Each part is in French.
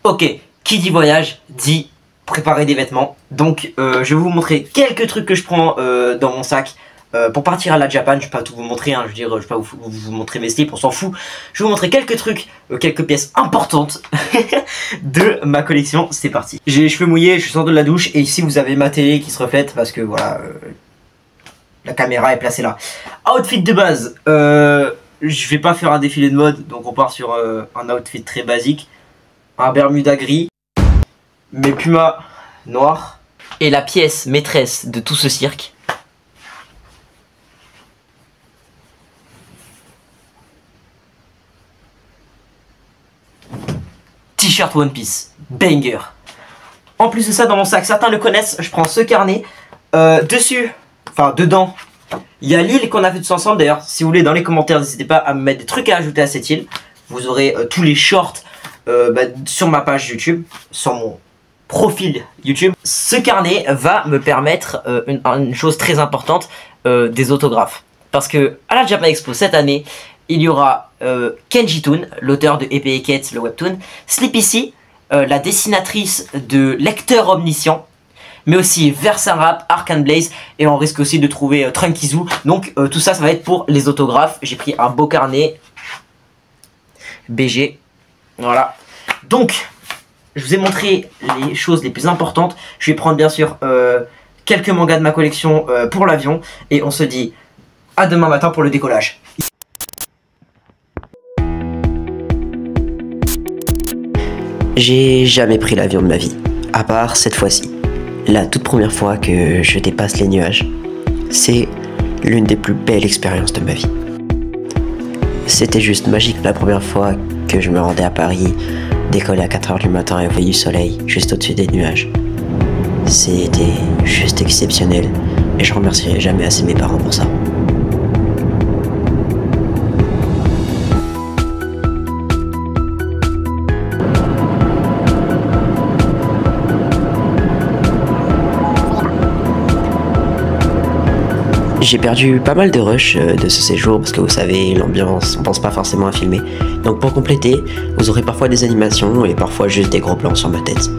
Ok, qui dit voyage dit préparer des vêtements. Donc je vais vous montrer quelques trucs que je prends dans mon sac pour partir à la Japan. Je vais pas tout vous montrer, hein, je veux dire, je vais pas vous montrer mes slips, on s'en fout. Je vais vous montrer quelques trucs, quelques pièces importantes de ma collection. C'est parti. J'ai les cheveux mouillés, je sors de la douche et ici vous avez ma télé qui se reflète parce que voilà, la caméra est placée là. Outfit de base, je vais pas faire un défilé de mode, donc on part sur un outfit très basique. Un bermuda gris, mes pumas noirs et la pièce maîtresse de tout ce cirque. T-shirt One Piece, banger. En plus de ça, dans mon sac, certains le connaissent, je prends ce carnet. Dessus, enfin dedans, il y a l'île qu'on a fait tous ensemble. D'ailleurs, si vous voulez, dans les commentaires, n'hésitez pas à me mettre des trucs à ajouter à cette île. Vous aurez tous les shorts sur ma page YouTube, sur mon profil YouTube. Ce carnet va me permettre une chose très importante, des autographes. Parce que à la Japan Expo cette année, il y aura Kenji Toon, l'auteur de Épée et Quête, le webtoon, Sleepy C, la dessinatrice de Lecteur Omniscient, mais aussi Versa Rap, Arcane Blaze, et on risque aussi de trouver Trunkizu. Donc tout ça, ça va être pour les autographes. J'ai pris un beau carnet BG. Voilà. Donc, je vous ai montré les choses les plus importantes. Je vais prendre bien sûr quelques mangas de ma collection pour l'avion. Et on se dit à demain matin pour le décollage. J'ai jamais pris l'avion de ma vie, à part cette fois-ci. La toute première fois que je dépasse les nuages, c'est l'une des plus belles expériences de ma vie. C'était juste magique la première fois que je me rendais à Paris, décoller à 4 h du matin et voyer du soleil juste au-dessus des nuages. C'était juste exceptionnel et je remercierai jamais assez mes parents pour ça. J'ai perdu pas mal de rush de ce séjour parce que vous savez, l'ambiance, on pense pas forcément à filmer. Donc pour compléter, vous aurez parfois des animations et parfois juste des gros plans sur ma tête.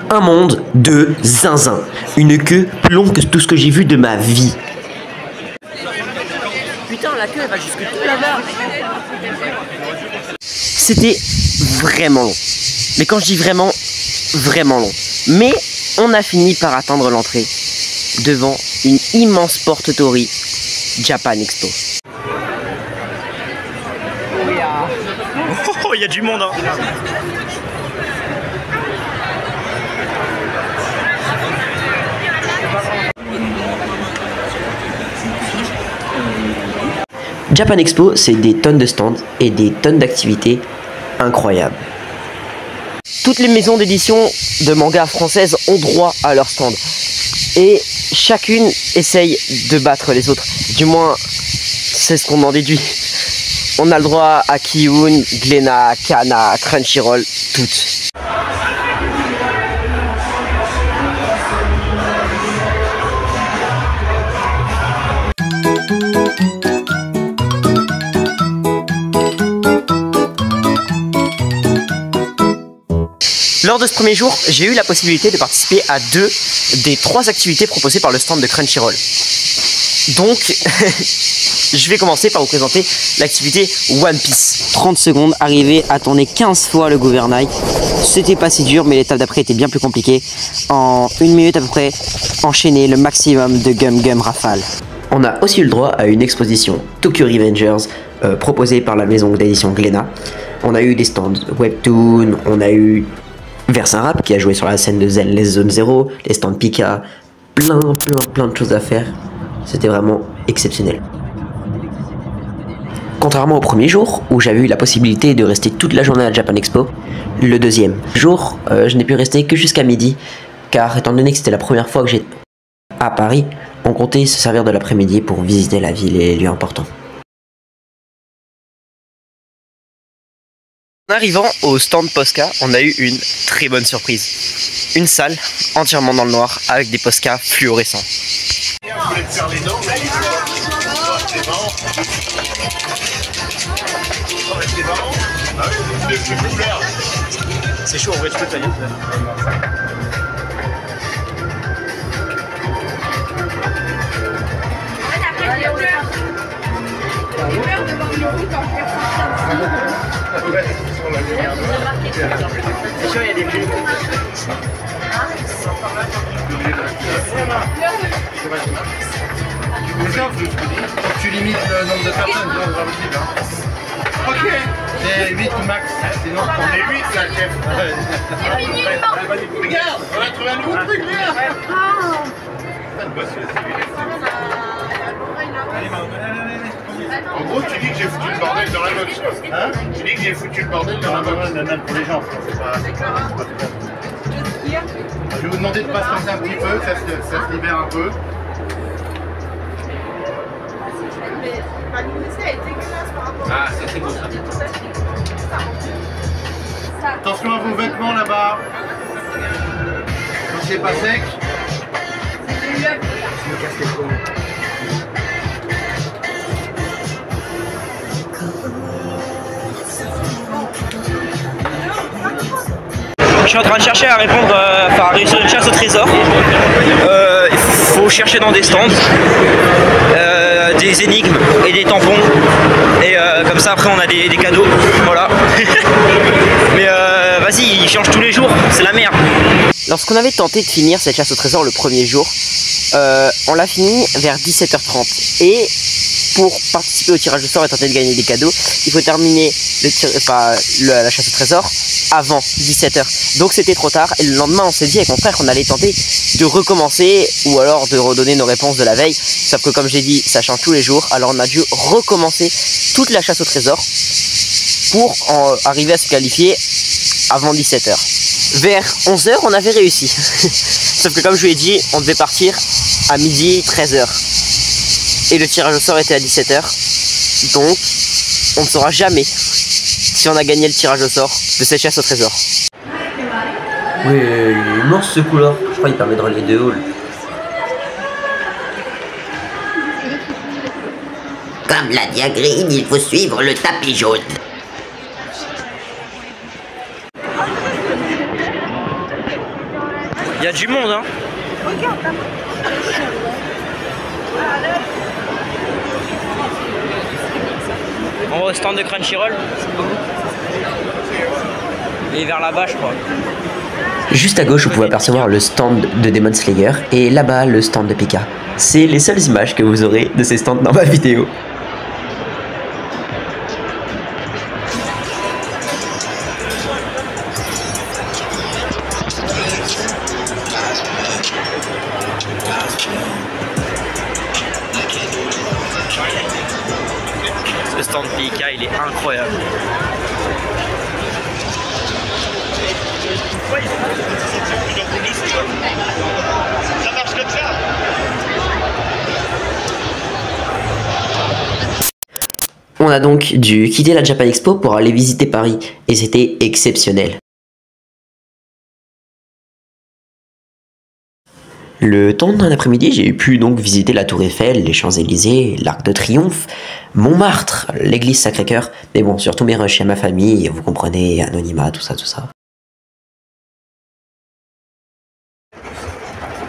Un monde de zinzin. Une queue plus longue que tout ce que j'ai vu de ma vie. Putain, la queue elle va jusque tout là-bas. C'était vraiment long. Mais quand je dis vraiment, vraiment long. Mais on a fini par atteindre l'entrée devant une immense porte Tori Japan Expo. Oh, il y a du monde, hein. Japan Expo, c'est des tonnes de stands et des tonnes d'activités incroyables. Toutes les maisons d'édition de mangas françaises ont droit à leur stand. Et chacune essaye de battre les autres. Du moins, c'est ce qu'on en déduit. On a le droit à Kiyun, Glénat, Kana, Crunchyroll, toutes. Lors de ce premier jour, j'ai eu la possibilité de participer à 2 des 3 activités proposées par le stand de Crunchyroll. Donc, je vais commencer par vous présenter l'activité One Piece. 30 secondes, arriver à tourner 15 fois le gouvernail. C'était pas si dur, mais l'étape d'après était bien plus compliquée. En 1 minute à peu près, enchaîner le maximum de Gum Gum Rafale. On a aussi eu le droit à une exposition Tokyo Revengers proposée par la maison d'édition Glénat. On a eu des stands Webtoon, on a eu Versin Rap qui a joué sur la scène de Zen Les Zone Zero, les stands Pika, plein de choses à faire. C'était vraiment exceptionnel. Contrairement au premier jour, où j'avais eu la possibilité de rester toute la journée à Japan Expo, le deuxième jour, je n'ai pu rester que jusqu'à midi, car étant donné que c'était la première fois que j'étais à Paris, on comptait se servir de l'après-midi pour visiter la ville et les lieux importants. En arrivant au stand Posca, on a eu une très bonne surprise. Une salle entièrement dans le noir avec des Posca fluorescents. C'est chaud en vrai, tu peux tailler. C'est sûr, il y a des bulles. Tu limites le nombre de personnes, non, c'est pas possible. Hein. Ok, c'est 8 max, sinon on est 8 là, chef. Regarde, on a trouvé un nouveau truc, regarde. En gros, tu dis que j'ai foutu le bordel dans la box. Hein? Tu dis que j'ai foutu le bordel dans la box. Même pour les gens. Je vais vous demander de patienter un petit peu, ça se libère un peu. Ah, ça c'est beau ça. Attention à vos vêtements là-bas. Si c'est pas sec. Je suis en train de chercher à répondre, à réussir une chasse au trésor. Il faut chercher dans des stands, des énigmes et des tampons. Et comme ça après on a des cadeaux. Voilà. Mais vas-y, ils changent tous les jours, c'est la merde. Lorsqu'on avait tenté de finir cette chasse au trésor le premier jour, on l'a fini vers 17h30. Et pour participer au tirage au sort et tenter de gagner des cadeaux, il faut terminer la chasse au trésor avant 17h. Donc c'était trop tard et le lendemain on s'est dit avec mon frère qu'on allait tenter de recommencer ou alors de redonner nos réponses de la veille. Sauf que comme j'ai dit, ça change tous les jours. Alors on a dû recommencer toute la chasse au trésor pour arriver à se qualifier avant 17h. Vers 11h on avait réussi. Sauf que comme je vous l'ai dit, on devait partir à midi 13h. Et le tirage au sort était à 17h. Donc on ne saura jamais si on a gagné le tirage au sort de cette chasse au trésor. Oui, il est immense ce couloir. Je crois qu'il permet de relier 2 halls. Comme l'a dit Hagrid, il faut suivre le tapis jaune. Il y a du monde, hein. On va au stand de Crunchyroll. Et vers là-bas, je crois. Juste à gauche, vous pouvez apercevoir le stand de Demon Slayer et là-bas, le stand de Pika. C'est les seules images que vous aurez de ces stands dans ma vidéo. Ce stand Pika, il est incroyable. Ça marche comme ça. On a donc dû quitter la Japan Expo pour aller visiter Paris et c'était exceptionnel. Le temps d'un après-midi, j'ai pu donc visiter la Tour Eiffel, les Champs-Élysées, l'Arc de Triomphe, Montmartre, l'église Sacré-Cœur, mais bon, surtout mes rushs à ma famille, vous comprenez, anonymat, tout ça.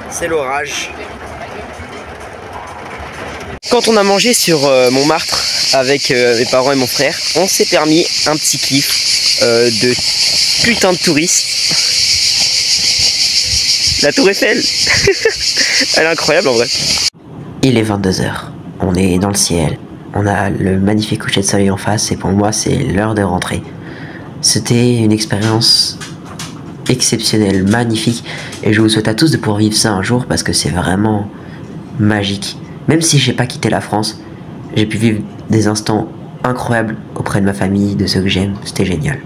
C'est l'orage. Quand on a mangé sur Montmartre avec mes parents et mon frère, on s'est permis un petit kiff de putain de touristes. La tour Eiffel. Elle est incroyable en vrai. Il est 22 h. On est dans le ciel. On a le magnifique coucher de soleil en face et pour moi c'est l'heure de rentrer. C'était une expérience exceptionnelle, magnifique et je vous souhaite à tous de pouvoir vivre ça un jour parce que c'est vraiment magique. Même si j'ai pas quitté la France, j'ai pu vivre des instants incroyables auprès de ma famille, de ceux que j'aime, c'était génial.